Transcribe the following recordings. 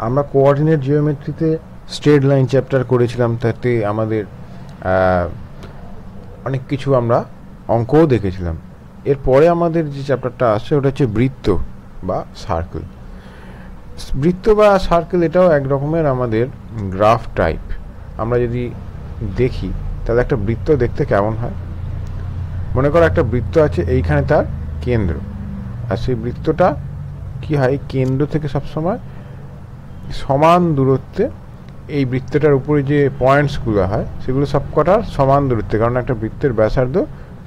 আমরা coordinate জিওমেট্রিতে straight line chapter করেছিলাম, তাতে আমাদের অনেক কিছু আমরা অঙ্কও দেখেছিলাম। এরপরে আমাদের যে চ্যাপ্টারটা আসছে ওটা হচ্ছে বৃত্ত বা সার্কেল। বৃত্ত বা সার্কেল এটাও এক রকমের আমাদের গ্রাফ টাইপ। আমরা যদি দেখি তাহলে একটা বৃত্ত দেখতে কেমন হয়, মনে করো একটা বৃত্ত আছে, এইখানে তার কেন্দ্র, আর সেই বৃত্তটা কি হয়, কেন্দ্র থেকে সবসময় সমান দূরত্বে, এই বৃত্তটার উপরে যে পয়েন্টসগুলো হয় সেগুলো সব কটার সমান দূরত্বে, কারণ একটা বৃত্তের ব্যাসার্ধ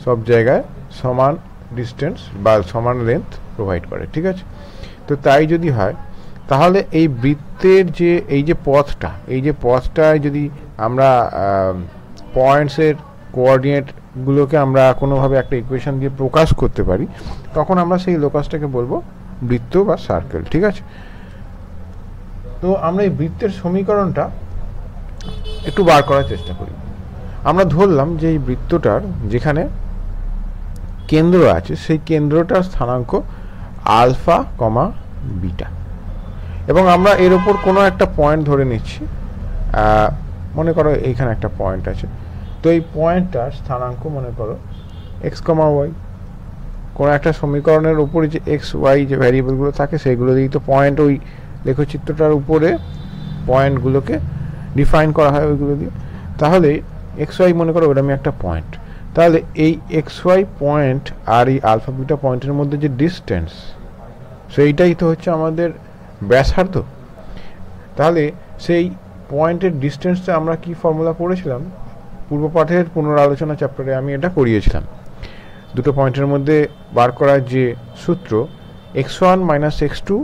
সব জায়গায় সমান ডিস্টেন্স বা সমান লেন্থ প্রোভাইড করে, ঠিক আছে। তো তাই যদি হয় তাহলে এই বৃত্তের যে এই যে পথটায় যদি আমরা পয়েন্টসের কোঅর্ডিনেটগুলোকে আমরা কোনোভাবে একটা ইকুয়েশন দিয়ে প্রকাশ করতে পারি, তখন আমরা সেই লোকাসটাকে বলবো বৃত্ত বা সার্কেল, ঠিক আছে। তো আমরা এই বৃত্তের সমীকরণটা একটু বার করার চেষ্টা করি। আমরা ধরলাম যে এই বৃত্তটার যেখানে কেন্দ্র আছে সেই কেন্দ্রটার স্থানাঙ্ক আলফা কমা বিটা, এবং আমরা এর ওপর কোনো একটা পয়েন্ট ধরে নিচ্ছি। মনে করো এইখানে একটা পয়েন্ট আছে, তো এই পয়েন্টটার স্থানাঙ্ক মনে করো এক্স কমা ওয়াই। কোনো একটা সমীকরণের উপরে যে এক্স ওয়াই যে ভ্যারিয়েবলগুলো থাকে সেইগুলো দিয়েই তো পয়েন্ট, ওই লেখচিত্রটার উপরে পয়েন্টগুলোকে ডিফাইন করা হয় ওইগুলো দিয়ে। তাহলে এক্স ওয়াই মনে করো ওরকম একটা পয়েন্ট, তাহলে এই এক্স ওয়াই পয়েন্ট আর এই আলফা বিটা পয়েন্টের মধ্যে যে ডিস্টেন্স, সেইটাই তো হচ্ছে আমাদের ব্যাসার্ধ। তাহলে সেই পয়েন্টের ডিস্টেন্সটা আমরা কি ফর্মুলা পড়েছিলাম পূর্ব পাঠের পুনরালোচনা চ্যাপ্টারে, আমি এটা করিয়েছিলাম। দুটো পয়েন্টের মধ্যে বার করার যে সূত্র, x one minus x two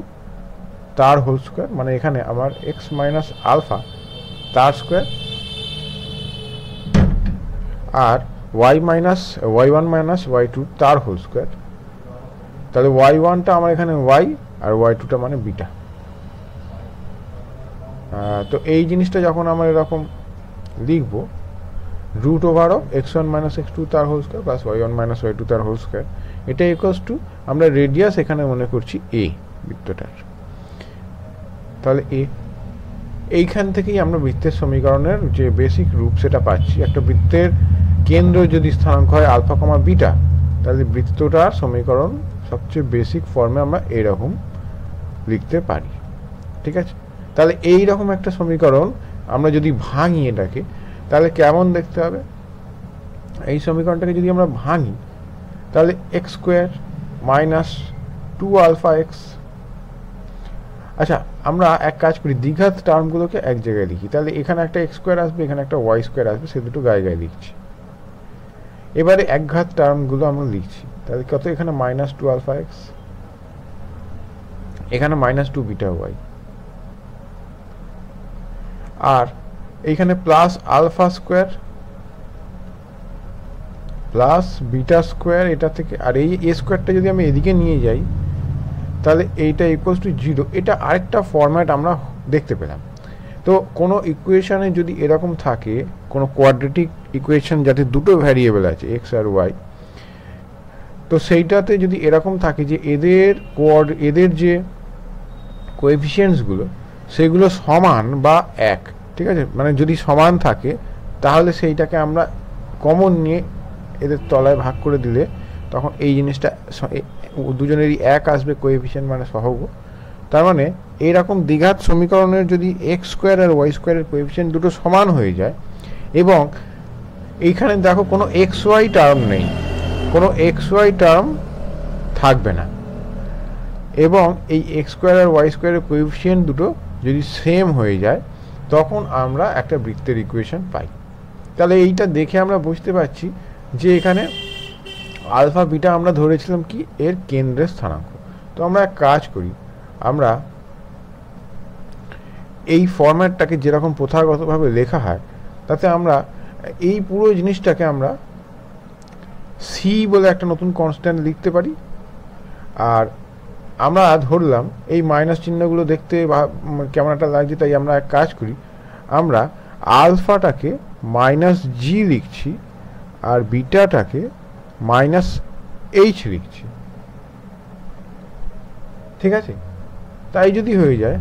তার হোল স্কোয়ার, মানে এখানে আমার এক্স মাইনাস আলফা তার স্কোয়ার, আর y one minus y two তার হোল স্কোয়ার। তাহলে ওয়াই ওয়ানটা আমার এখানে ওয়াই আর ওয়াই টুটা মানে বিটা। তো এই জিনিসটা যখন আমরা এরকম লিখব, root over of x one minus x two তার whole square plus y one minus y two তার হোল স্কোয়ার, এটা ইকুয়ালস টু আমরা রেডিয়াস এখানে মনে করছি এ বৃত্তটার। তাহলে এইখান থেকেই আমরা বৃত্তের সমীকরণের যে বেসিক রূপ সেটা পাচ্ছি। একটা বৃত্তের কেন্দ্র যদি স্থানাঙ্ক হয় আলফা কমা বিটা, তাহলে বৃত্তটার সমীকরণ সবচেয়ে বেসিক ফর্মে আমরা এরকম লিখতে পারি, ঠিক আছে। তাহলে এই রকম একটা সমীকরণ আমরা যদি ভাঙি এটাকে, তাহলে কেমন দেখতে হবে? এই সমীকরণটাকে যদি আমরা ভাঙি তাহলে x square minus two alpha x. আচ্ছা, আমরা এক কাজ করি, দ্বিঘাত টার্মগুলোকে এক জায়গায় লিখি। তাহলে এখানে একটা এক্স স্কোয়ার আসবে, এখানে একটা ওয়াই স্কোয়ার আসবে, সে দুটো গায়ে গায়ে লিখছি। এবারে একঘাত টার্মগুলো আমরা লিখছি। তাহলে কত, এখানে মাইনাস টু আলফা এক্স, এখানে মাইনাস টু বিটা ওয়াই, আর এইখানে plus alpha square plus beta square এটা থেকে, আর এই এ স্কোয়ারটা যদি আমি এদিকে নিয়ে যাই তাহলে এইটা ইকুয়ালস টু জিরো। এটা আরেকটা ফরম্যাট আমরা দেখতে পেলাম। তো কোনো ইকুয়েশনে যদি এরকম থাকে, কোনো কোয়াড্রেটিক ইকুয়েশন যাতে দুটো ভ্যারিয়েবল আছে এক্স আর ওয়াই, তো সেইটাতে যদি এরকম থাকে যে এদের যে কোএফিসিয়েন্টসগুলো সেগুলো সমান বা এক, ঠিক আছে, মানে যদি সমান থাকে তাহলে সেইটাকে আমরা কমন নিয়ে এদের তলায় ভাগ করে দিলে তখন এই জিনিসটা দুজনেরই এক আসবে, কোএফিসিয়েন্ট মানে সহগ। তার মানে এইরকম দ্বিঘাত সমীকরণের যদি এক্স স্কোয়ার আর ওয়াই স্কোয়ারের কোএফিসিয়েন্ট দুটো সমান হয়ে যায়, এবং এইখানে দেখো কোনো এক্স ওয়াই টার্ম নেই, কোনো এক্স ওয়াই টার্ম থাকবে না, এবং এই এক্স স্কোয়ার আর ওয়াই স্কোয়ারের কোএফিসিয়েন্ট দুটো যদি সেম হয়ে যায়, তখন আমরা একটা বৃত্তের ইকুয়েশন পাই। তাহলে এইটা দেখে আমরা বুঝতে পারছি যে এখানে আলফা বিটা আমরা ধরেছিলাম কি এর কেন্দ্রের স্থানাঙ্ক। তো আমরা এক কাজ করি, আমরা এই ফরম্যাটটাকে যেরকম প্রথাগতভাবে লেখা হয় তাতে আমরা এই পুরো জিনিসটাকে আমরা সি বলে একটা নতুন কনস্ট্যান্ট লিখতে পারি। আর আমরা ধরলাম এই মাইনাস চিহ্নগুলো দেখতে কেমন একটা লাগছে, তাই আমরা এক কাজ করি, আমরা আলফাটাকে মাইনাস জি লিখছি আর বিটাটাকে মাইনাস এইচ লিখছি, ঠিক আছে। তাই যদি হয়ে যায়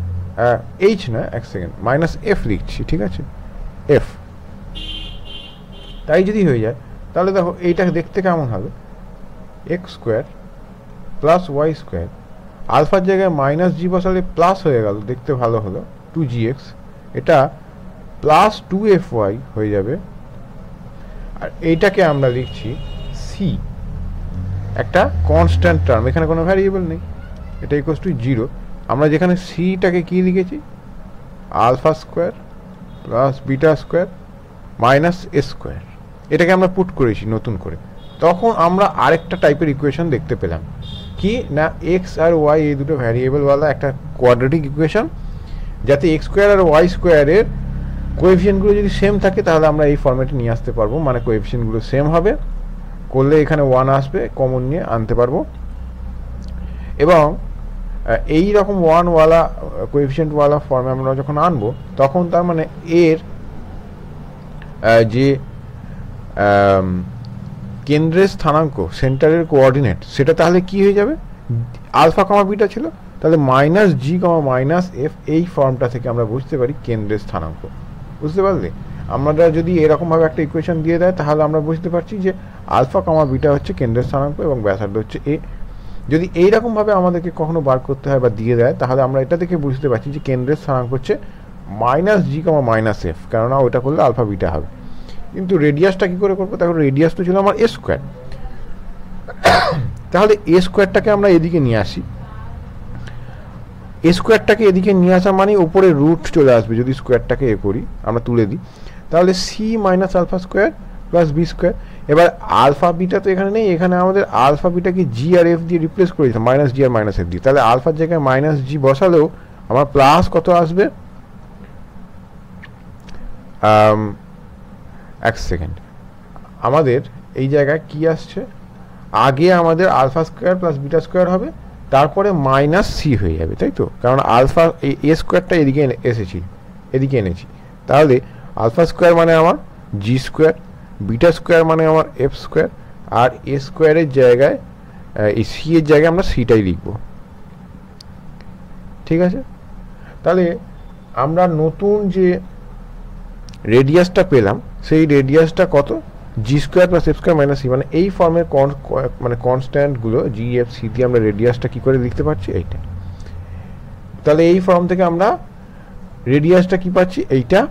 এইচ না, এক সেকেন্ড, মাইনাস এফ লিখছি, ঠিক আছে, এফ। তাই যদি হয়ে যায় তাহলে দেখো এইটা দেখতে কেমন হবে, x square plus y square, আলফার জায়গায় মাইনাস জি বসালে প্লাস হয়ে গেল, দেখতে ভালো হলো, 2gx, এটা প্লাস 2fy হয়ে যাবে। আর এইটাকে আমরা লিখছি সি, একটা কনস্ট্যান্ট টার্ম, এখানে কোনো ভ্যারিয়েবল নেই, এটা ইকুয়ালস টু 0। আমরা যেখানে সিটাকে কি লিখেছি, alpha square plus beta square minus a square, এটাকে আমরা পুট করেছি নতুন করে। তখন আমরা আরেকটা টাইপের ইকুয়েশন দেখতে পেলাম, কি না, এক্স আর ওয়াই এই দুটো ভ্যারিয়েবলওয়ালা একটা কোয়াড্রেটিক ইকুয়েশন, যাতে এক্স স্কোয়ার আর ওয়াই স্কোয়ারের কোএফিসিয়েন্টগুলো যদি সেম থাকে তাহলে আমরা এই ফর্মেটে নিয়ে আসতে পারবো, মানে কোএফিসিয়েন্টগুলো সেম হবে, করলে এখানে 1 আসবে, কমন নিয়ে আনতে পারবো। এবং এই রকম 1ওয়ালা কোএফিসিয়েন্টওয়ালা ফর্মে আমরা যখন আনবো তখন তার মানে এর যে কেন্দ্রের স্থানাঙ্ক, সেন্টারের কোঅর্ডিনেট, সেটা তাহলে কি হয়ে যাবে, আলফা কমা বিটা ছিল, তাহলে মাইনাস জি কমা মাইনাস এফ, এই ফর্মটা থেকে আমরা বুঝতে পারি কেন্দ্রের স্থানাঙ্ক। বুঝতে পারলে, আমরা যদি এরকমভাবে একটা ইকুয়েশন দিয়ে দেয় তাহলে আমরা বুঝতে পারছি যে আলফা কমা বিটা হচ্ছে কেন্দ্রের স্থানাঙ্ক এবং ব্যাসার্ধ হচ্ছে এ। যদি এইরকমভাবে আমাদেরকে কখনো বার করতে হয় বা দিয়ে দেয় তাহলে আমরা এটা থেকে বুঝতে পারছি যে কেন্দ্রের স্থানাঙ্ক হচ্ছে মাইনাস জি কমা মাইনাস এফ, কেননা ওটা করলে আলফা বিটা হবে। কিন্তু রেডিয়াসটা কী করে করবো, তাহলে রেডিয়াস তো ছিল আমার এ স্কোয়ার, তাহলে এ স্কোয়ারটাকে আমরা এদিকে নিয়ে আসি, এ স্কোয়ারটাকে এদিকে নিয়ে আসা মানে উপরে রুট চলে আসবে, যদি স্কোয়ারটাকে এ করি আমরা তুলে দিই, তাহলে c minus alpha square plus b square. এবার আলফা বিটা তো এখানে নেই, এখানে আমাদের আলফা বিটাকে জি আর এফ দিয়ে রিপ্লেস করে দিতাম, মাইনাস জি আর মাইনাস এফ দিয়ে, তাহলে আলফার জায়গায় মাইনাস জি বসালেও আমার প্লাস কত আসবে, এক সেকেন্ড, আমাদের এই জায়গায় কি আসছে, আগে আমাদের alpha square plus beta square হবে, তারপরে মাইনাস সি হয়ে যাবে, তাই তো, কারণ আলফা এ স্কোয়ারটা এদিকে এসেছি, এদিকে এনেছি, তাহলে আলফা স্কোয়ার মানে আমার জি স্কোয়ার, বিটা স্কোয়ার মানে আমার এফ স্কোয়ার, আর এ স্কোয়ারের জায়গায় এই সি এর জায়গায় আমরা সিটাই লিখব, ঠিক আছে। তাহলে আমরা নতুন যে রেডিয়াসটা পেলাম সেই রেডিয়াসটা কত, g square plus f square minus c, মানে এই ফর্মের মানে কনস্ট্যান্টগুলো জি এফ সি দিয়ে আমরা রেডিয়াসটা কী করে লিখতে পারছি, এইটা। তাহলে এই ফর্ম থেকে আমরা রেডিয়াসটা কী পাচ্ছি, এইটা,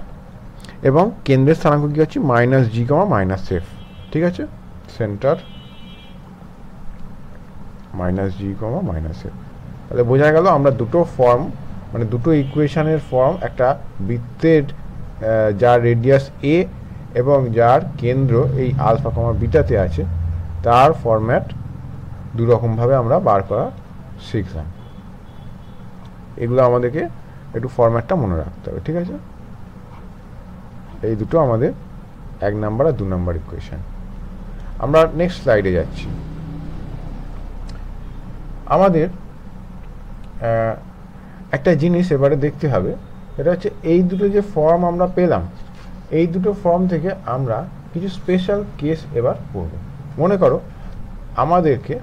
এবং কেন্দ্রের স্থানাঙ্ক কী হচ্ছে মাইনাস জি কমা মাইনাস এফ, ঠিক আছে, সেন্টার মাইনাস জি কমা মাইনাস এফ। তাহলে বোঝা গেল আমরা দুটো ফর্ম, মানে দুটো ইকুয়েশনের ফর্ম, একটা বৃত্তের যার রেডিয়াস এ এবং যার কেন্দ্র এই আলফা কমা বিটাতে আছে, তার ফরম্যাট দুরকমভাবে আমরা বার করা শিখলাম। এগুলো আমাদেরকে একটু ফরম্যাটটা মনে রাখতে হবে, ঠিক আছে। এই দুটো আমাদের 1 নাম্বার আর 2 নাম্বার ইকুয়েশন। আমরা নেক্সট স্লাইডে যাচ্ছি। আমাদের একটা জিনিস এবারে দেখতে হবে, এটা হচ্ছে এই দুটো যে ফর্ম আমরা পেলাম, এই দুটো ফর্ম থেকে আমরা কিছু স্পেশাল কেস এবার করব। মনে করো আমাদেরকে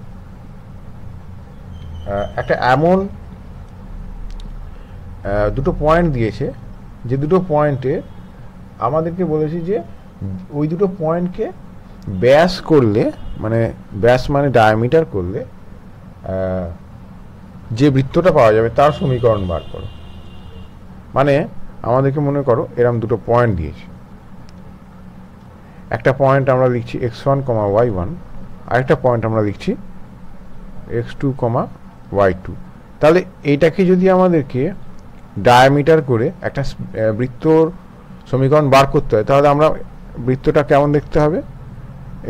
একটা এমন দুটো পয়েন্ট দিয়েছে, যে দুটো পয়েন্টে আমাদেরকে বলেছি যে ওই দুটো পয়েন্টকে ব্যাস করলে, মানে ব্যাস মানে ডায়ামিটার করলে যে বৃত্তটা পাওয়া যাবে তার সমীকরণ বার করো। মানে আমাদেরকে মনে করো এরকম দুটো পয়েন্ট দিয়েছে, একটা পয়েন্ট আমরা লিখছি x1, y1, আরেকটা পয়েন্ট আমরা লিখছি x2, y2। তাহলে এইটাকে যদি আমাদেরকে ডায়ামিটার করে একটা বৃত্তর সমীকরণ বার করতে হয়, তাহলে আমরা বৃত্তটা কেমন দেখতে হবে,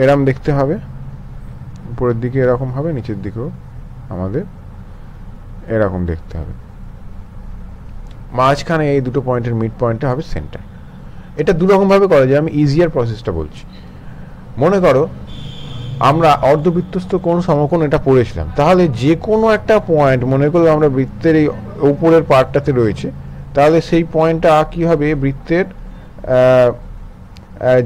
এরকম দেখতে হবে, উপরের দিকে এরকম হবে, নিচের দিকেও আমাদের এরকম দেখতে হবে, মাঝখানে এই দুটো পয়েন্টের মিড পয়েন্টটা হবে সেন্টার। এটা দুরকমভাবে করা যায়, আমি ইজিয়ার প্রসেসটা বলছি। মনে করো আমরা অর্ধবৃত্তস্থ কোণ সমকোণ এটা পড়েছিলাম, তাহলে যে কোনো একটা পয়েন্ট মনে করো আমরা বৃত্তের এই উপরের পার্টটাতে রয়েছে, তাহলে সেই পয়েন্টটা কী হবে, বৃত্তের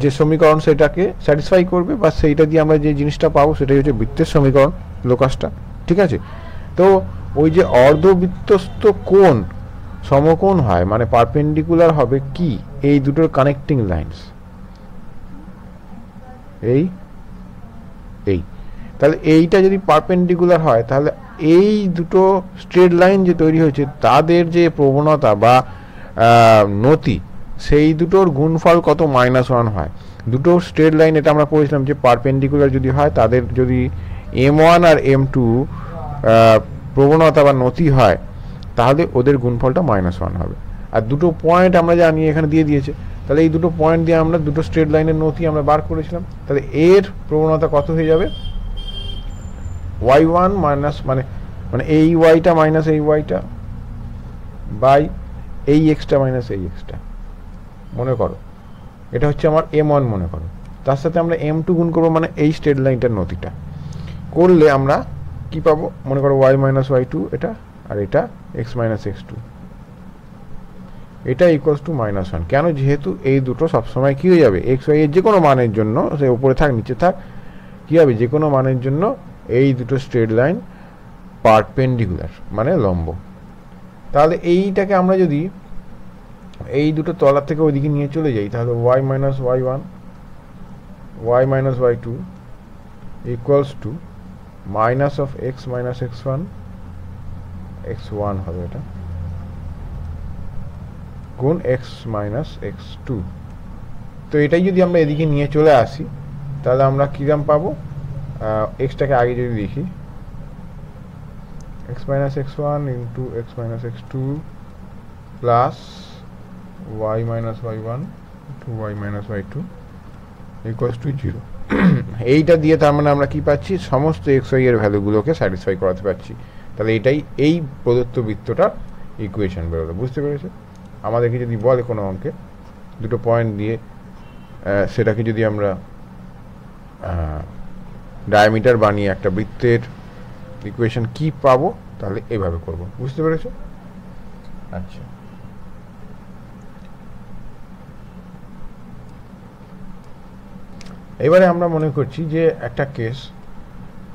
যে সমীকরণ সেটাকে স্যাটিসফাই করবে, বা সেইটা দিয়ে আমরা যে জিনিসটা পাবো সেটাই হচ্ছে বৃত্তের সমীকরণ, লোকাসটা, ঠিক আছে। তো ওই যে অর্ধবৃত্তস্থ কোণ, সমকোণ হয় মানে পারপেন্ডিকুলার হবে কি এই দুটোর কানেক্টিং লাইনস, এই তাহলে এইটা যদি পারপেন্ডিকুলার হয় তাহলে এই দুটো স্ট্রেট লাইন যে তৈরি হয়েছে তাদের যে প্রবণতা বা নতি সেই দুটোর গুণফল কত -1 হয়। দুটো স্ট্রেট লাইন এটা আমরা পড়েছিলাম যে পারপেন্ডিকুলার যদি হয় তাদের যদি m1 আর m2 প্রবণতা বা নতি হয় তাহলে ওদের গুণফলটা -1 হবে। আর দুটো পয়েন্ট আমরা জানি এখানে দিয়ে দিয়েছে, তাহলে এই দুটো পয়েন্ট দিয়ে আমরা দুটো স্ট্রেট লাইনের নতি আমরা বার করেছিলাম, তাহলে এর প্রবণতা কত হয়ে যাবে y1 মাইনাস মানে এই ওয়াইটা মাইনাস এই ওয়াইটা বাই এই এক্সটা মাইনাস এই এক্সটা। মনে করো এটা হচ্ছে আমার m1 মনে করো, তার সাথে আমরা m2 গুণ করবো মানে এই স্ট্রেট লাইনটার নতিটা করলে আমরা কি পাবো মনে করো y মাইনাস y2 এটা আর এটা x মাইনাস x2 এটা ইকুয়ালস টু -1। কেন? যেহেতু এই দুটো সবসময় কি হয়ে যাবে x y এর যে কোনো মানের জন্য, সে উপরে থাক নিচে থাক, কি হবে যে কোনো মানের জন্য এই দুটো স্ট্রেট লাইন পারপেন্ডিকুলার মানে লম্ব। তাহলে এইটাকে আমরা যদি এই দুটো তলা থেকে ওইদিকে নিয়ে চলে যাই তাহলে y minus y1 y minus y2 equals two minus of x minus x1 x1 হবে এটা গুণ x মাইনাস x2। তো এটাই যদি আমরা এদিকে নিয়ে চলে আসি তাহলে আমরা কিরকম পাবো, এক্সটাকে আগে যদি দেখি x minus x1 into x minus x2 plus y minus y1 to y minus y2 equals to 0। এইটা দিয়ে তার মানে আমরা কি পাচ্ছি সমস্ত এক্স ওয়াই এর ভ্যালুগুলোকে স্যাটিসফাই করাতে পারছি। তাহলে এটাই এই প্রদত্ত বৃত্তটার ইকুয়েশন বেরোলো। বুঝতে পেরেছো? আমাদেরকে যদি বলে কোনো অঙ্কে দুটো পয়েন্ট দিয়ে সেটাকে যদি আমরা ডায়ামিটার বানিয়ে একটা বৃত্তের ইকুয়েশন কি পাবো তাহলে এইভাবে করব। বুঝতে পেরেছো? আচ্ছা, এবারে আমরা মনে করছি যে একটা কেস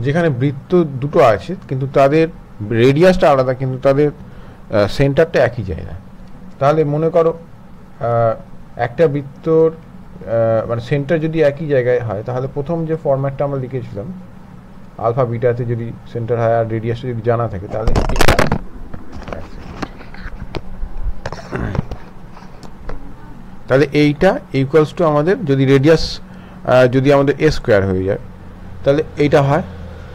যেখানে বৃত্ত দুটো আছে কিন্তু তাদের রেডিয়াসটা আলাদা কিন্তু তাদের সেন্টারটা একই জায়গায়। তাহলে মনে করো একটা বৃত্তর মানে সেন্টার যদি একই জায়গায় হয় তাহলে প্রথম যে ফরম্যাটটা আমরা লিখেছিলাম আলফা বিটাতে যদি সেন্টার হয় আর রেডিয়াসটা যদি জানা থাকে তাহলে এইটা ইকুয়ালস টু আমাদের যদি রেডিয়াস যদি আমাদের a স্কোয়ার হয়ে যায় তাহলে এইটা হয়।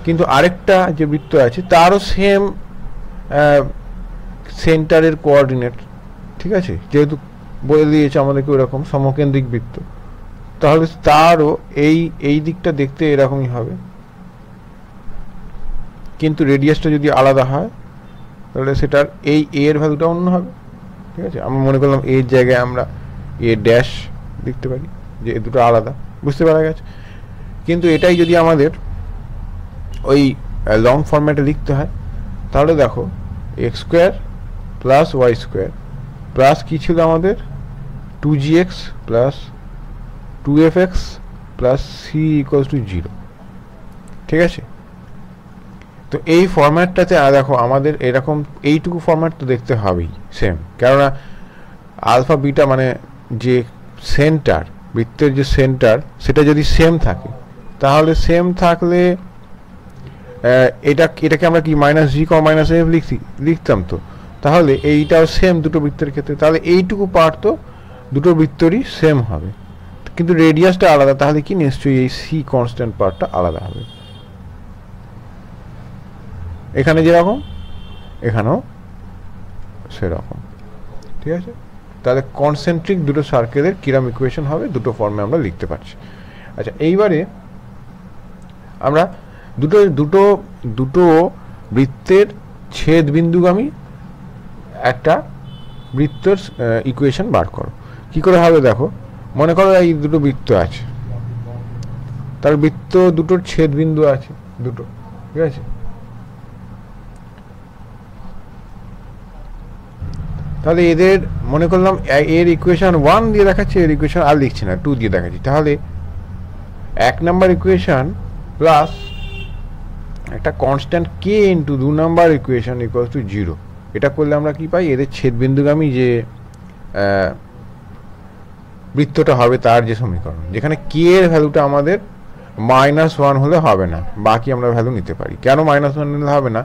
কিন্তু আরেকটা যে বৃত্ত আছে তারও সেম সেন্টারের কোঅর্ডিনেট, ঠিক আছে, যেহেতু বলে দিয়েছে আমাদেরকে ওরকম সমকেন্দ্রিক বৃত্ত, তাহলে তারও এই দিকটা দেখতে এরকমই হবে কিন্তু রেডিয়াসটা যদি আলাদা হয় তাহলে সেটার এই a এর ভ্যালুটা অন্য হবে। ঠিক আছে, আমরা মনে করলাম এর জায়গায় আমরা a ড্যাশ লিখতে পারি যে এই দুটো আলাদা। বুঝতে পারা গেছে? কিন্তু এটাই যদি আমাদের ওই লং ফরম্যাটে লিখতে হয় তাহলে দেখো x square plus y square plus কী ছিল আমাদের 2gx plus 2fx plus c equals to 0। ঠিক আছে, তো এই ফরম্যাটটাতে দেখো আমাদের এরকম এইটুকু ফরম্যাট তো দেখতে হবেই সেম, কেননা আলফা বিটা মানে যে সেন্টার বৃত্তের যে সেন্টার সেটা যদি সেম থাকে তাহলে সেম থাকলে এটাকে আমরা কি মাইনাস জি কম মাইনাস এফ লিখতাম, তো তাহলে এইটাও সেম দুটো বৃত্তের ক্ষেত্রে, তাহলে এইটুকু পার্ট তো দুটো বৃত্তরই সেম হবে কিন্তু রেডিয়াসটা আলাদা, তাহলে কি নিশ্চয়ই এই সি কনস্ট্যান্ট পার্টটা আলাদা হবে। এখানে যেরকম এখানেও সেরকম। ঠিক আছে, তাহলে কনসেন্ট্রিক দুটো সার্কেলের কিরম ইকুয়েশন হবে দুটো ফর্মে আমরা লিখতে পারছি। আচ্ছা, এইবারে আমরা দুটো বৃত্তের ছেদ বিন্দুগামী একটা বৃত্তের ইকুয়েশন বার করো। কি করে হবে দেখো, মনে করো এই দুটো বৃত্ত আছে, তার বৃত্ত দুটোর ছেদ বিন্দু আছে দুটো। ঠিক আছে, তাহলে এদের মনে করলাম এর ইকুয়েশন 1 দিয়ে দেখাচ্ছে, এর ইকুয়েশন আর লিখছি না 2 দিয়ে দেখাচ্ছি। তাহলে 1 নাম্বার ইকুয়েশন প্লাস একটা constant K into 2 number equation equals to 0, এটা করলে আমরা কি পাই, এদের ছেদবিন্দুগামী যে বৃত্তটা হবে তার যে সমীকরণ, যেখানে কে এর ভ্যালুটা আমাদের -1 হলে হবে না, বাকি আমরা ভ্যালু নিতে পারি। কেন -1 নিলে হবে না?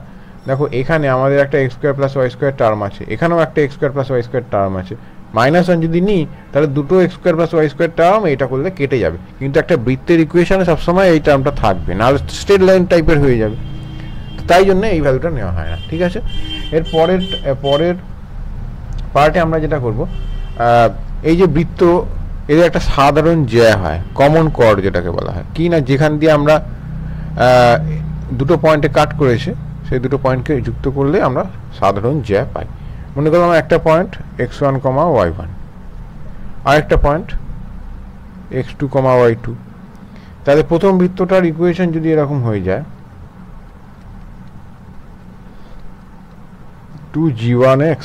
দেখো এখানে আমাদের একটা x² + y² টার্ম আছে, এখানেও একটা x² + y² টার্ম আছে। -1 যদি নিই তাহলে দুটো x² + y² টার্ম এটা করলে কেটে যাবে, কিন্তু একটা বৃত্তের ইকুয়েশনে সবসময় এই টার্মটা থাকবে, নাহলে স্ট্রেট লাইন টাইপের হয়ে যাবে। তাই জন্য এই ভ্যালুটা নেওয়া হয় না। ঠিক আছে, এর পরের পার্টে আমরা যেটা করব, এই যে বৃত্ত এদের একটা সাধারণ জ্যা হয়, কমন কর্ড যেটাকে বলা হয়, কি না, যেখান দিয়ে আমরা দুটো পয়েন্টে কাট করেছে সেই দুটো পয়েন্টকে যুক্ত করলে আমরা সাধারণ জ্যা পাই। মনে করলাম একটা পয়েন্ট x1, y1, আরেকটা পয়েন্ট x2, y2। তাহলে প্রথম বৃত্তটার ইকুয়েশন যদি এরকম হয়ে যায়, 2g1x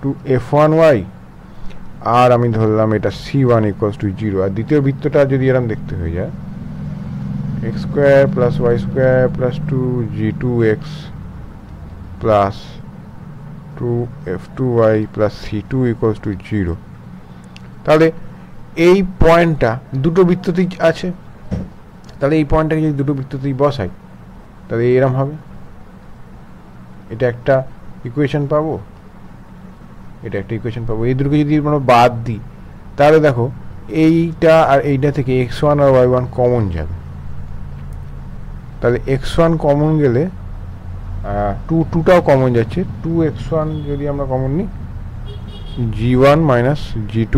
2f1y, আর আমি ধরলাম এটা c1 = 0, আর দ্বিতীয় বৃত্তটা যদি এরকম দেখতে হয়ে যায় x² + y² + 2g2x + 2f2y + c2 = 0, তাহলে এই পয়েন্টটা দুটো বৃত্ততেই আছে। তাহলে এই পয়েন্টটাকে যদি দুটো বৃত্ততেই বসাই তাহলে এরকম হবে, এটা একটা ইকুয়েশন পাবো, এটা একটা ইকুয়েশন পাবো। এই দুটোকে যদি আমরা বাদ দিই তাহলে দেখো এইটা আর এইটা থেকে x1 আর y1 কমন যাবে। তাহলে x1 কমন গেলে 2টাও কমন যাচ্ছে, 2x1 যদি আমরা কমন নিই, g1 - g2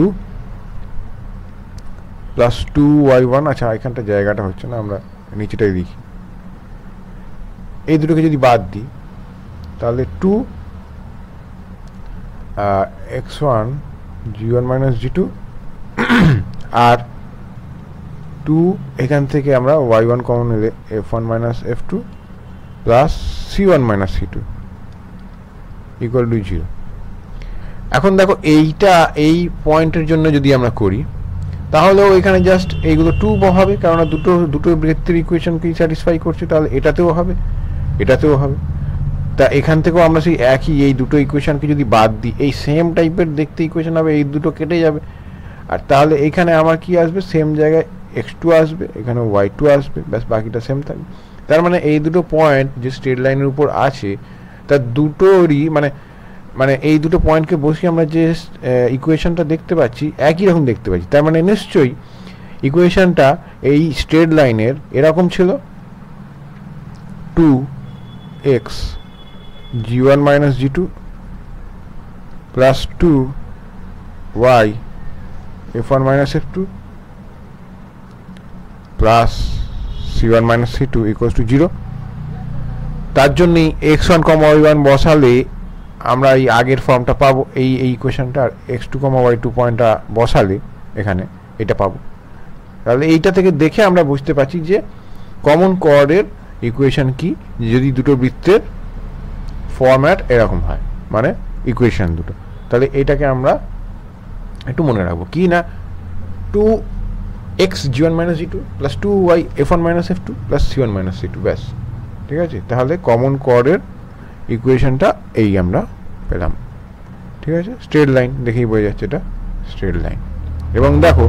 + 2y1। আচ্ছা, এখানটা জায়গাটা হচ্ছে না, আমরা নিচেটাই লিখি। এই দুটোকে যদি বাদ দিই তাহলে 2x1 g1 - g2 আর 2 এখান থেকে আমরা y1 কমন নিলে f1 - f2 + c1 - c2 = 0। এখন দেখো এইটা এই পয়েন্টের জন্য যদি আমরা করি তাহলেও এখানে জাস্ট এইগুলো 2 বসাবে, কারণ দুটো বৃত্তের ইকুয়েশনকেই স্যাটিসফাই করছে। তাহলে এটাতেও হবে, এটাতেও হবে। তা এখান থেকেও আমরা সেই একই এই দুটো ইকুয়েশনকে যদি বাদ দিই, এই সেম টাইপের দেখতে ইকুয়েশন হবে, এই দুটো কেটে যাবে। আর তাহলে এখানে আমার কি আসবে, সেম জায়গায় x2 আসবে, এখানে y2 আসবে, ব্যাস বাকিটা সেম থাকবে। তার মানে এই দুটো পয়েন্ট যে স্ট্রেট লাইনের উপর আছে তার দুটোরই মানে এই দুটো পয়েন্টকে বসিয়ে আমরা যে ইকুয়েশনটা দেখতে পাচ্ছি একই রকম দেখতে পাচ্ছি। তার মানে নিশ্চয়ই ইকুয়েশনটা এই স্ট্রেট লাইনের এরকম ছিল, 2x g1 - g2 + 2y f1 - f2 + c1 - c2 = 0। তার জন্যই x1, y1 বসালে আমরা এই আগের ফর্মটা পাবো, এই ইকুয়েশনটা। আর x2, y2 পয়েন্টটা বসালে এখানে এটা পাবো। তাহলে এইটা থেকে দেখে আমরা বুঝতে পারছি যে কমন কোঅর্ডের ইকুয়েশন কি, যদি দুটো বৃত্তের ফরম্যাট এরকম হয়, মানে ইকুয়েশন দুটো। তাহলে এটাকে আমরা একটু মনে রাখবো, কি না, 2x g1 - g2 + 2y f1 - f2 + c1 - c2, ব্যাস। ঠিক আছে, তাহলে কমন কোঅর্ডের ইকুয়েশনটা এই আমরা পেলাম। ঠিক আছে, স্ট্রেট লাইন দেখেই বোঝা যাচ্ছে এটা স্ট্রেট লাইন। এবং দেখো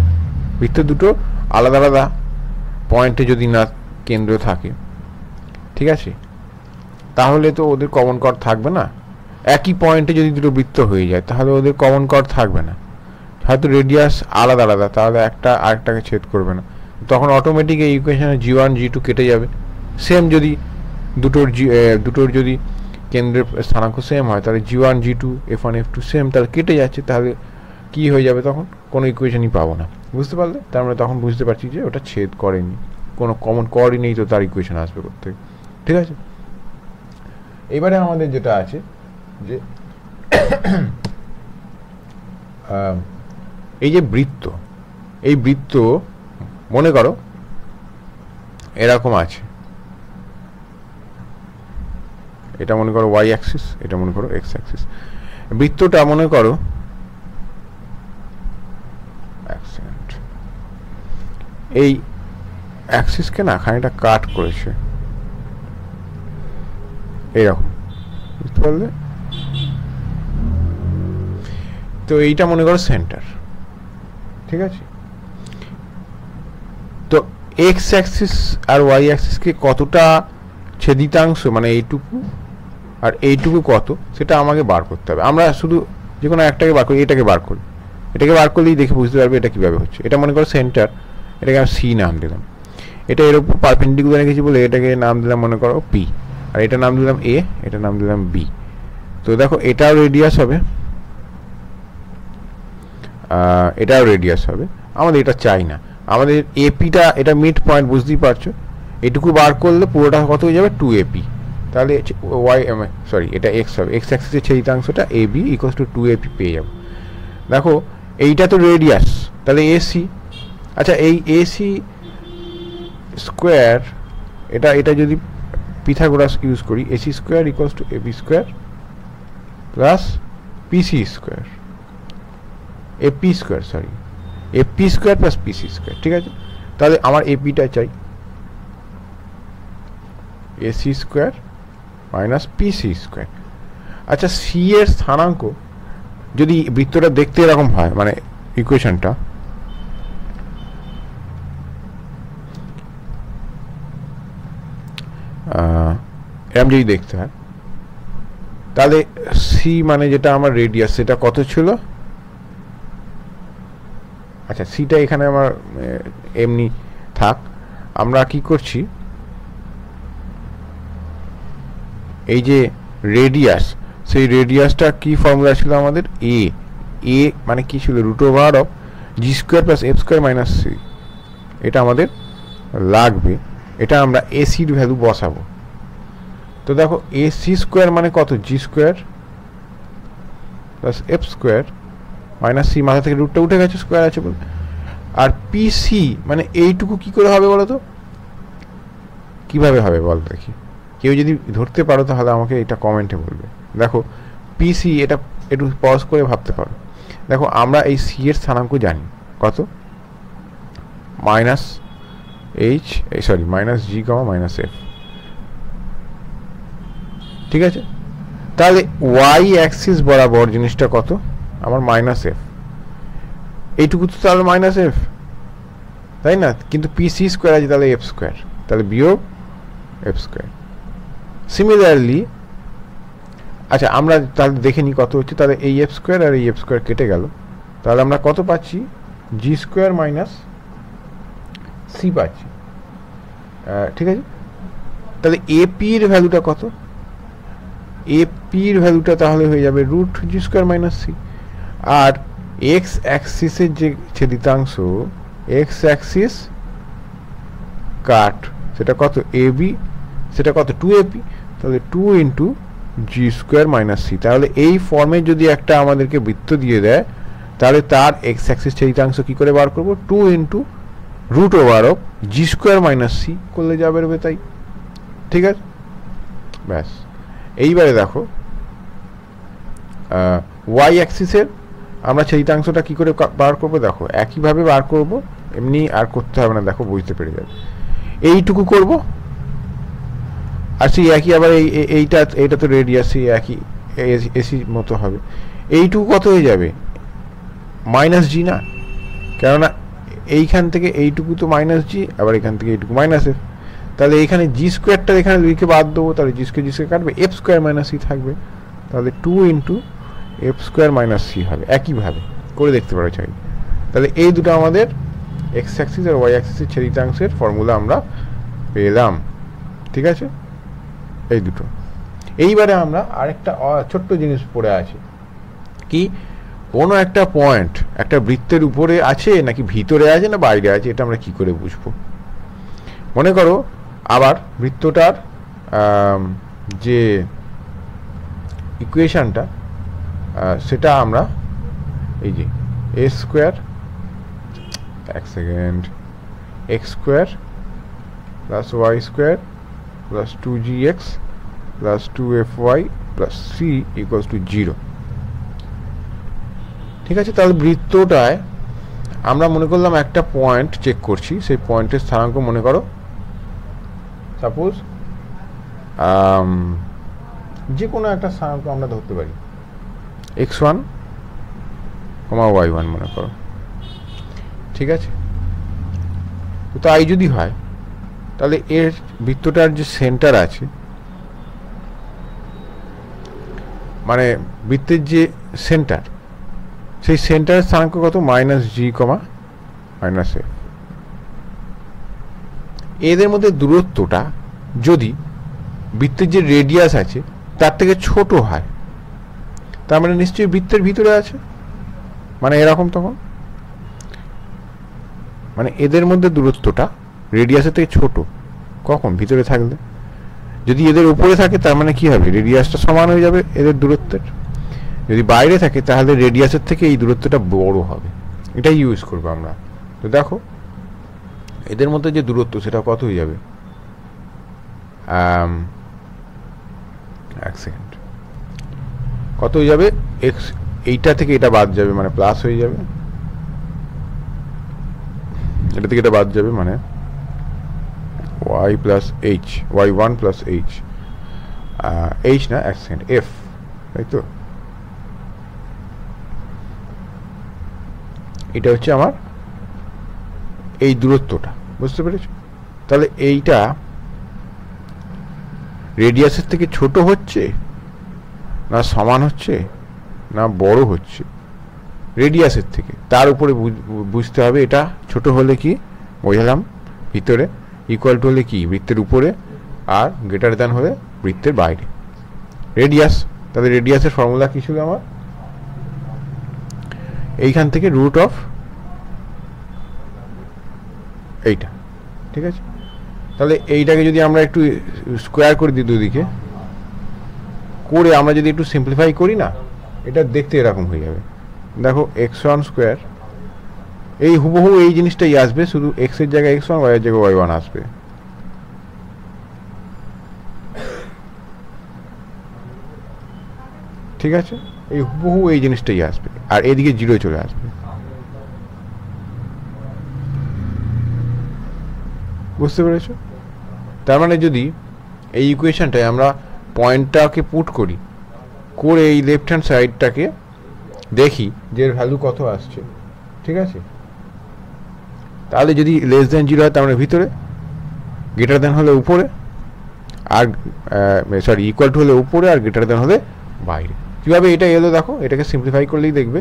বৃত্ত দুটো আলাদা আলাদা পয়েন্টে যদি না কেন্দ্র থাকে, ঠিক আছে, তাহলে তো ওদের কমন কর্ড থাকবে না। একই পয়েন্টে যদি দুটো বৃত্ত হয়ে যায় তাহলে ওদের কমন কর্ড থাকবে না, হয়তো রেডিয়াস আলাদা আলাদা, তাহলে একটা আরেকটাকে ছেদ করবে না। তখন অটোমেটিক এই ইকুয়েশনে g1 g2 কেটে যাবে। সেম যদি দুটোর যদি কেন্দ্রের স্থানাঙ্ক সেম হয় তাহলে g1 g2 f1 f2 same, তাহলে কেটে যাচ্ছে। তাহলে কি হয়ে যাবে, তখন কোনো ইকুয়েশনই পাবো না। বুঝতে পারলে? তার মানে তখন বুঝতে পারছি যে ওটা ছেদ করেনি, কোনো কমন কর্ডই নেই, তো তার ইকুয়েশন আসবে করতে। ঠিক আছে, এবারে আমাদের যেটা আছে যে এই যে বৃত্ত, এই বৃত্ত মনে করো এরকম আছে, এটা মনে করো y অ্যাক্সিস, এটা মনে করো x অ্যাক্সিস। বৃত্তটা মনে করো এই অ্যাক্সিসকে না খানিকটা কাট করেছে এরকম, বুঝতে পারলে? তো এইটা মনে করো সেন্টার, ঠিক আছে। তো এক্স অ্যাক্সিস আর ওয়াই অ্যাক্সিসকে কতটা ছেদিতাংশ, মানে এইটুকু আর এইটুকু কত, সেটা আমাকে বার করতে হবে। আমরা শুধু যে কোনো একটাকে বার করি, এটাকে বার করি, এটাকে বার করলেই দেখে বুঝতে পারবে এটা কীভাবে হচ্ছে। এটা মনে করো সেন্টার, এটাকে আমি সি নাম দিলাম, এটা এর উপর পারপেন্ডিকুলার রেখেছি বলে এটাকে নাম দিলাম মনে করো পি, আর এটা নাম দিলাম এ, এটা নাম দিলাম বি। তো দেখো এটাও রেডিয়াস হবে, এটাও রেডিয়াস হবে, আমাদের এটা চাই না। আমাদের এপিটা, এটা মিড পয়েন্ট, বুঝতেই পারছো, এটুকু বার করলে পুরোটা কত হয়ে যাবে, 2AP। তাহলে ওয়াই সরি এটা এক্স হবে, এক্স অ্যাক্সিসের ছেদিতাংশটা এবি ইকুয়ালস টু 2AP পেয়ে যাবো। দেখো এইটা তো রেডিয়াস, তাহলে এসি, আচ্ছা এই এসি স্কোয়ার, এটা যদি পিথাগোরাস ইউজ করি, AC square equals to AB square plus PC square, AP square, sorry AP square plus PC square, ঠিক আছে। তাহলে আমার এপিটা চাই, AC square minus PC square. আচ্ছা সি এর স্থানাঙ্ক যদি বৃত্তটা দেখতে এরকম হয়, মানে ইকুয়েশনটা, এরকম যদি দেখতে হয়, তাহলে সি মানে যেটা আমার রেডিয়াস, সেটা কত ছিল, আচ্ছা সিটা এখানে আমার এমনি থাক। আমরা কি করছি, এই যে রেডিয়াস, সেই রেডিয়াসটা কি ফর্মুলা ছিল আমাদের, এ মানে কি ছিল, √(of g square plus f square minus c), এটা আমাদের লাগবে। এটা আমরা এসির ভ্যালু বসাবো। তো দেখো এসি স্কোয়ার মানে কত, g square plus f square minus c, মাথা থেকে রুটটা উঠে গেছে, স্কোয়ার আছে বলে। আর পিসি মানে এইটুকু কি করে হবে বলো তো, কিভাবে হবে বল দেখি, কেউ যদি ধরতে পারো তাহলে আমাকে এটা কমেন্টে বলবে। দেখো পিসি, এটা একটু পজ করে ভাবতে পারো। দেখো আমরা এই সি এর স্থানাঙ্ক জানি কত, মাইনাস এইচ, সরি মাইনাস জি কমা মাইনাস এফ, ঠিক আছে। তাহলে ওয়াই অ্যাক্সিস বরাবর জিনিসটা কত, আমার মাইনাস এফ, এইটুকু তো তাহলে মাইনাস এফ, তাই না। কিন্তু পিসি স্কোয়ার আছে, তাহলে এফ স্কোয়ার, তাহলে বিয়োগ এফ স্কোয়ার। সিমিলারলি, আচ্ছা আমরা তাহলে দেখে নিই কত হচ্ছে, তাহলে এই এফ স্কোয়ার আর এই এফ স্কোয়ার কেটে গেল, তাহলে আমরা কত পাচ্ছি, জি স্কোয়ার মাইনাস সি পাচ্ছি, ঠিক আছে। তাহলে এপির ভ্যালুটা কত, এপির ভ্যালুটা তাহলে হয়ে যাবে √জি স্কোয়ার মাইনাস সি। আর এক্স অ্যাক্সিসের যে ছেদিতাংশ, এক্স অ্যাক্সিস কাট, সেটা কত, এবি, সেটা কত, 2AP, তাহলে 2 ইন্টু জি স্কোয়ার মাইনাস সি। তাহলে এই ফর্মে যদি একটা আমাদেরকে বৃত্ত দিয়ে দেয়, তাহলে তার এক্স অ্যাক্সিস ছেদিতাংশ কী করে বার করবো, 2 into √(of g square minus c) করলে যা বেরোবে তাই, ঠিক আছে, ব্যাস। এইবারে দেখো ওয়াই অ্যাক্সিসের আমরা ছেদিতাংশটা কী করে বার করবো, দেখো একইভাবে বার করব, এমনি আর করতে হবে না, দেখো বুঝতে পেরে যাবে। এইটুকু করব, আর সেই একই আবার এইটা তো রেডিয়াস, সেই একই এসি মতো হবে। এইটুকু কত হয়ে যাবে, মাইনাস জি না, কেননা এইখান থেকে এইটুকু তো মাইনাস জি, আবার এখান থেকে এইটুকু মাইনাস এফ, তাহলে এইখানে জি স্কোয়ারটা এখানে লিখে বাদ দেবো, তাহলে জি স্কোয়ার কাটবে, এফ স্কোয়ার মাইনাস সি থাকবে, তাহলে 2 into f square minus c হবে। একইভাবে করে দেখতে পারো চাই। তাহলে এই দুটো আমাদের এক্স অ্যাক্সিস আর ওয়াই অ্যাক্সিসের ছেদিতাংশের ফর্মুলা আমরা পেলাম, ঠিক আছে, এই দুটো। এইবারে আমরা আরেকটা ছোট্ট জিনিস পড়ে আছি, কি কোনো একটা পয়েন্ট একটা বৃত্তের উপরে আছে নাকি ভিতরে আছে না বাইরে আছে, এটা আমরা কি করে বুঝবো। মনে করো আবার বৃত্তটার যে ইকুয়েশনটা, সেটা আমরা এই যে এ স্কোয়ার, এক second, x square plus y square plus 2gx plus 2fy plus c equals to 0, ঠিক আছে। তাহলে বৃত্তটায় আমরা মনে করলাম একটা পয়েন্ট চেক করছি, সেই পয়েন্টের স্থানাঙ্ক মনে করো সাপোজ যে কোনো একটা স্থানাঙ্ক আমরা ধরতে পারি, x1 y1 মনে করো, ঠিক আছে। তো তাই যদি হয় তাহলে এর বৃত্তটার যে সেন্টার আছে, মানে বৃত্তের যে সেন্টার, সেই সেন্টারের স্থানাঙ্ক কত? -g, -f। এদের মধ্যে দূরত্বটা যদি বৃত্তের যে রেডিয়াস আছে তার থেকে ছোট হয়, তার মানে নিশ্চয়ই বৃত্তের ভিতরে আছে, মানে এরকম। তখন মানে এদের মধ্যে দূরত্বটা রেডিয়াসের থেকে ছোট কখন? ভিতরে থাকলে। যদি এদের উপরে থাকে তার মানে কি হবে? রেডিয়াসটা সমান হয়ে যাবে এদের দূরত্বের। যদি বাইরে থাকে তাহলে রেডিয়াসের থেকে এই দূরত্বটা বড় হবে। এটাই ইউজ করবো আমরা। তো দেখো এদের মধ্যে যে দূরত্ব সেটা কত হয়ে যাবে? এক সেকেন্ড, কত হয়ে যাবে? এক্স, এইটা থেকে এটা বাদ যাবে মানে প্লাস হয়ে যাবে, এটা থেকে এটা বাদ যাবে মানে y plus H, y1 plus H, H না, এক সেকেন্ড, এফ, তাই তো। এটা হচ্ছে আমার এই দূরত্বটা, বুঝতে পেরেছ? তাহলে এইটা রেডিয়াসের থেকে ছোট হচ্ছে না সমান হচ্ছে না বড় হচ্ছে? রেডিয়াসের থেকে। তার উপরে বুঝতে হবে এটা ছোট হলে কি বোঝালাম ভিতরে, ইকুয়াল টু হলে কি বৃত্তের উপরে, আর গ্রেটার দ্যান হলে বৃত্তের বাইরে। রেডিয়াস, তাহলে রেডিয়াসের ফর্মুলা কি ছিল আমার? এইখান থেকে রুট অফ এইটা, ঠিক আছে। তাহলে এইটাকে যদি আমরা একটু স্কোয়ার করে দিই দুদিকে, করে আমরা যদি একটু সিম্পলিফাই করি না, এটা দেখতে এরকম হয়ে যাবে। দেখো x1 স্কোয়ার, এই হুবহু এই জিনিসটাই আসবে, শুধু x এর জায়গায় x1, y এর জায়গায় y1 আসবে। ঠিক আছে, এই হুবহু এই জিনিসটাই আসবে, আর এদিকে 0 চলে আসবে। বুঝতে পেরেছ? তার মানে যদি এই ইকুয়েশনটায় আমরা পয়েন্টটাকে পুট করি, করে এই লেফট হ্যান্ড সাইডটাকে দেখি যে এর ভ্যালু কত আসছে, ঠিক আছে। তাহলে যদি লেস দেন 0 হয় তার মানে ভিতরে, গ্রেটার দেন হলে উপরে, আর সরি ইকুয়াল টু হলে উপরে, আর গ্রেটার দেন হলে বাইরে। কীভাবে এটা এলো দেখো, এটাকে সিম্পলিফাই করলেই দেখবে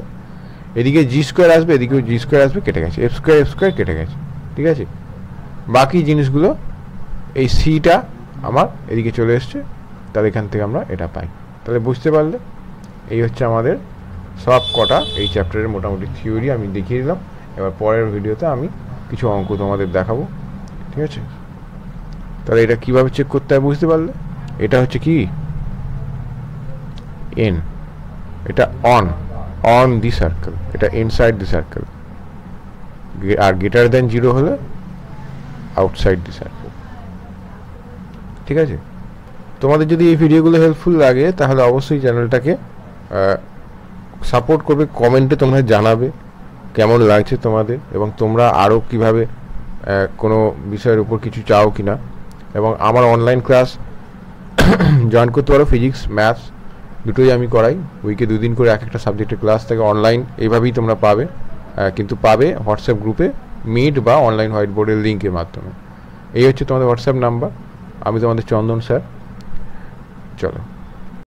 এদিকে জি স্কোয়ার আসবে, এদিকেও জি স্কোয়ার আসবে, কেটে গেছে, এফ স্কোয়ার কেটে গেছে, ঠিক আছে। বাকি জিনিসগুলো এই সিটা আমার এদিকে চলে এসছে, তাহলে এখান থেকে আমরা এটা পাই। তাহলে বুঝতে পারলে এই হচ্ছে আমাদের সব কটা এই চ্যাপ্টারের মোটামুটি থিওরি আমি দেখিয়ে দিলাম। এবার পরের ভিডিওতে আমি কিছু অঙ্ক তোমাদের দেখাবো, ঠিক আছে। তাহলে এটা কিভাবে চেক করতে হয় বুঝতে পারলে? এটা হচ্ছে কি এন, এটা অন দি সার্কেল, এটা ইনসাইড দি সার্কেল, আর গ্রেটার দেন 0 হলে আউটসাইড দি সার্কেল, ঠিক আছে। তোমাদের যদি এই ভিডিওগুলো হেল্পফুল লাগে তাহলে অবশ্যই চ্যানেলটাকে সাপোর্ট করবে, কমেন্টে তোমরা জানাবে কেমন লাগছে তোমাদের, এবং তোমরা আরও কিভাবে কোনো বিষয়ের উপর কিছু চাও কিনা। এবং আমার অনলাইন ক্লাস জয়েন করতে পারো, ফিজিক্স ম্যাথস দুটোই আমি করাই, উইকে 2 দিন করে এক একটা সাবজেক্টের ক্লাস থেকে অনলাইন এইভাবেই তোমরা পাবে, কিন্তু পাবে হোয়াটসঅ্যাপ গ্রুপে মিট বা অনলাইন হোয়াইট বোর্ডের লিঙ্কের মাধ্যমে। এই হচ্ছে তোমাদের হোয়াটসঅ্যাপ নাম্বার, আমি তোমাদের চন্দন স্যার। চলো।